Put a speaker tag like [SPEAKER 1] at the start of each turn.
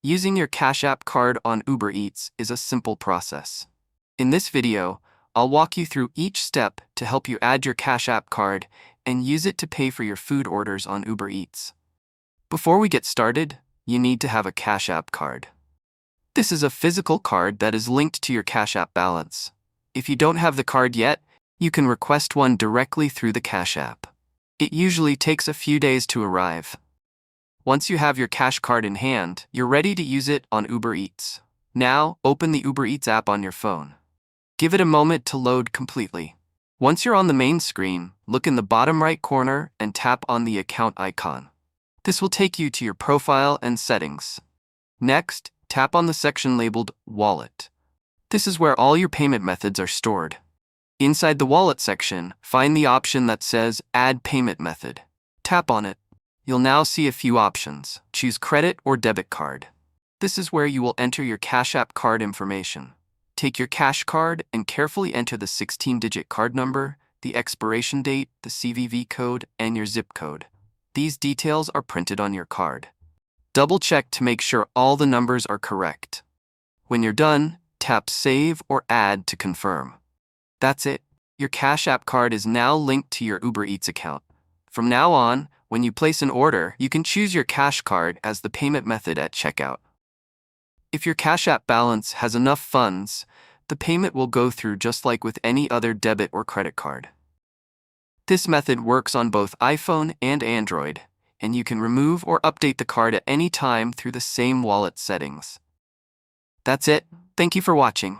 [SPEAKER 1] Using your Cash App card on Uber Eats is a simple process. In this video, I'll walk you through each step to help you add your Cash App card and use it to pay for your food orders on Uber Eats. Before we get started, you need to have a Cash App card. This is a physical card that is linked to your Cash App balance. If you don't have the card yet, you can request one directly through the Cash App. It usually takes a few days to arrive. Once you have your Cash card in hand, you're ready to use it on Uber Eats. Now, open the Uber Eats app on your phone. Give it a moment to load completely. Once you're on the main screen, look in the bottom right corner and tap on the account icon. This will take you to your profile and settings. Next, tap on the section labeled Wallet. This is where all your payment methods are stored. Inside the Wallet section, find the option that says Add Payment Method. Tap on it. You'll now see a few options. Choose credit or debit card. This is where you will enter your Cash App card information. Take your Cash card and carefully enter the 16-digit card number, the expiration date, the CVV code, and your zip code. These details are printed on your card. Double-check to make sure all the numbers are correct. When you're done, tap Save or Add to confirm. That's it. Your Cash App card is now linked to your Uber Eats account. From now on, when you place an order, you can choose your Cash card as the payment method at checkout. If your Cash App balance has enough funds, the payment will go through just like with any other debit or credit card. This method works on both iPhone and Android, and you can remove or update the card at any time through the same wallet settings. That's it. Thank you for watching.